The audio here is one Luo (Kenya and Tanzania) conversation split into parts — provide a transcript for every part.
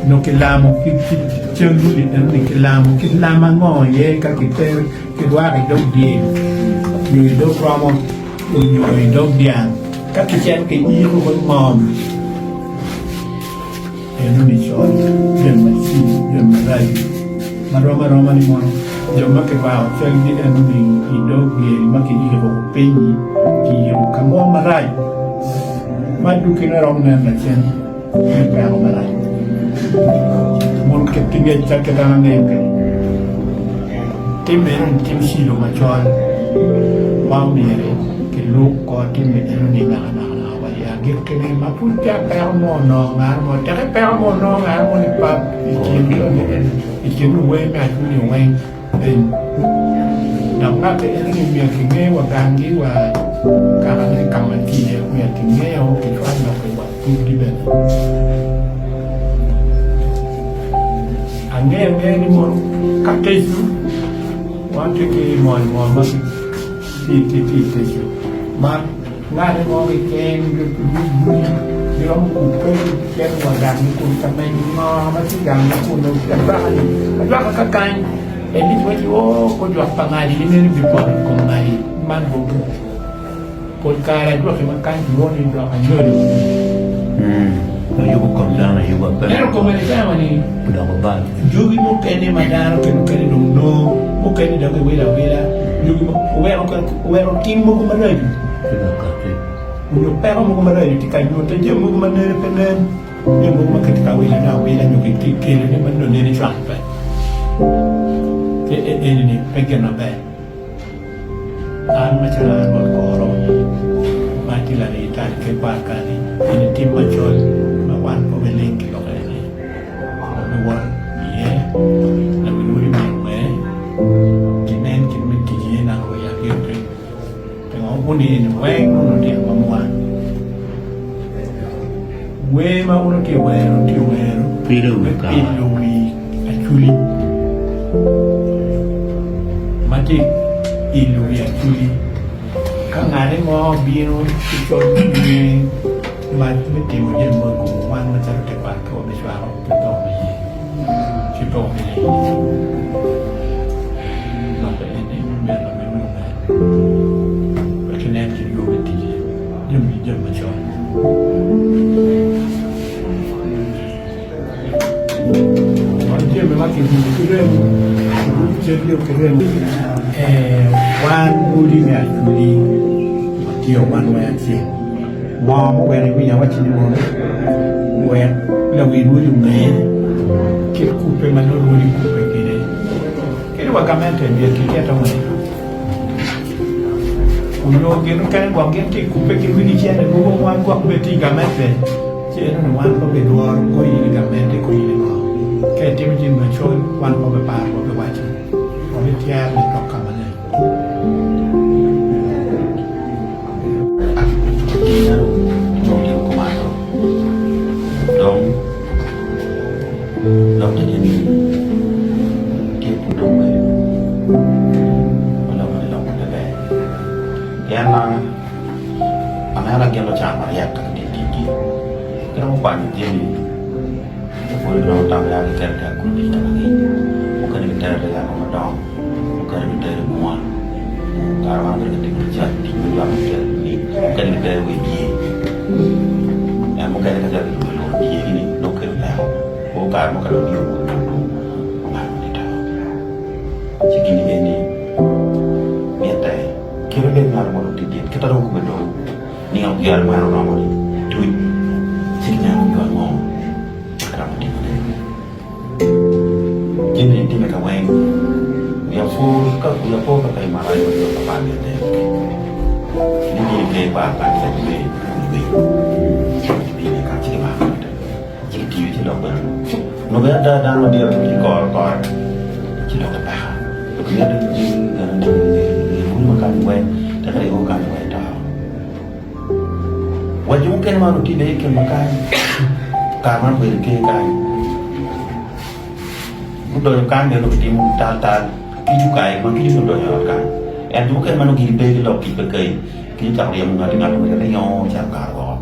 no que lamo que chungu di no que lama ngo ye ka que te que doa que do di you do promo you do dia ka que chen que i ko mom e non mi so io ma dai ma roma ni mono io ma che va cioè di non i do di ma che i ko pegni che io camo ma rai ma du che era un anno chen mi camo ma rai mon che tinga che da ngeke tim silo ma chon ma mire che lu ko tim ni na wa ya gir che ne ma punta per mo no mo te per mo no mo ni pa i che lu we ma tu ni we na nga ke ni mi ke nge wa gangi wa ka ni kamati ne mi ke nge o ke fa na ko wa tu di ben ange ni mo kakesu wante ke mo ma ti tesu ma ngare mo ke ken di rom ku ke ken wa dan ku ta me ma ti gang ku no ta ba ni ba ka kan e ni o ko jo pa ngali ni bi ko ngali man bo ko kara jo ke man kan jo ni do an jo Io condana, io va bene. Ero come le chiamani? Udang bal. Jugi mo kene madano ke no kene no mo kene da wela jugi mo wero tim mo kuma dai Tidak kate. mo pero mo kuma dai ti kai no te je mo kuma ne penen ye mo kuma ke ta wela no ke kele ne man no ne trap pa ke ni pege na ba an ma chala mo ko ro ma ti la ni ta ke pa ka ni tim ma chol wan ko beleng ki ko ni no wan ye na we no me kinen kin me ki ye na ko ya ke te ngo ni ni we no ti ma uno ti we Piru ka. pilu wi achuli mati ilu wi achuli ka ngare mo biro ti chol ni ma me ti mo ye mo ko wan ma ta te pa ko me swa ko to me ye ci to me ye no pe ni me no me no me perché neanche io metti io mi ma ciò oggi me va che chiederemo wan uli me atuli io wan we ati mo mo we ni ya wachini mo we la we ru yu me che coupe ma non ru coupe che wa kamete bi che ta mo uno che non kan wa che coupe che quindi c'è ne go wan ko be ti kamete che non wan ko be do ko yi kamete ko yi mo che ti mi jin ma chon wan ko be par ko be wachi ko be tia ni ko kamane Dong jadi ni dia pun dong malam ada ya na ana lagi lo cama ya kan di gigi kalau pan jadi boleh dong tahu ya kita aku di lagi bukan kita ada yang dong bukan kita ada semua karena kita kerja di dalam ini bukan kita wiji ya bukan kita ada di ini lokal lah bukan dia segini ini niatnya kira-kira nggak mau tidur kita tahu kebedo ni yang biar mana nama ni duit segini nggak mau sekarang ni jadi inti mereka main yang full kayak marah yang apa dia deh ini dia kayak apa dia ini kacau banget jadi dia tidak nó bé đa nó điều thì còn chỉ là cái bảo được biết được muốn mà cần quen để thấy ô cần quen đó và chúng cái mà nó đi đấy cái mà cái mà về cái lúc đầu cái đều nó tìm ta cái chú cái mà cái chú đầu nhỏ cái em chú cái mà nó ghi đây cái lọc cái chảo điểm mà tiếng Anh nó nhau chả cả có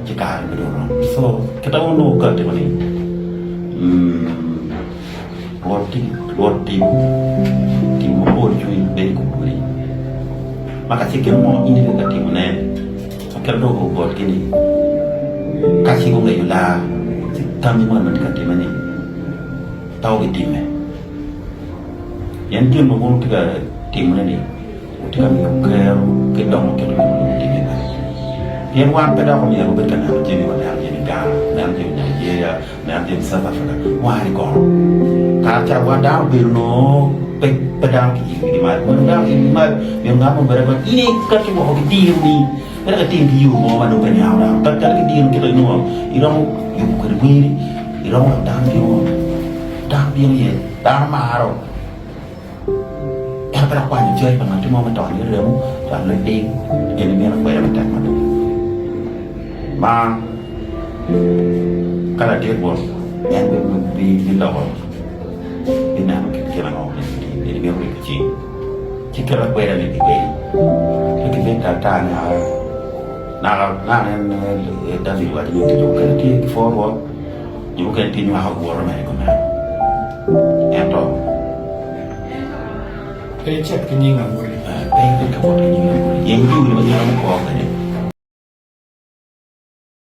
chỉ cả cái đồ đó so cái tao nó cần thì mà đi roti mo por chui be ko puri maka sikir mo ini ka ti mo ne akal do ko bot kini kasi ko ngai la tam ni mo man ka ti mani tau ki ti me yan ti mo ko ti ka ti mo ne ti ka mi ko ke dong ke do ti me yan wan pe da ko mi ro be kana je ni wa na je ni ga na je Nigeria na je South Africa wa ri ko ka cha wa da be no pedang di mana pedang di mana yang ngamu berapa ini kan cuma hobi tiru ni ada ke tiru mau mana punya orang tak ada ke tiru kita ini irong yuk kerja irong dang dia dang maro ya berapa ni chơi bằng cuma mentor ni dia dan lebih ini biar aku yang mentor mana ma kalau dia buat yang di luar ini nak kita ngomong ini biar mereka kecil. Jika lah kue dan ini kue, jadi kita tanya, nak dan di luar itu juga di forward, juga di luar orang mereka mana, yang tu. Kecap kenyang boleh. Pengen kapot kenyang boleh. Yang tu ni macam orang kau kan.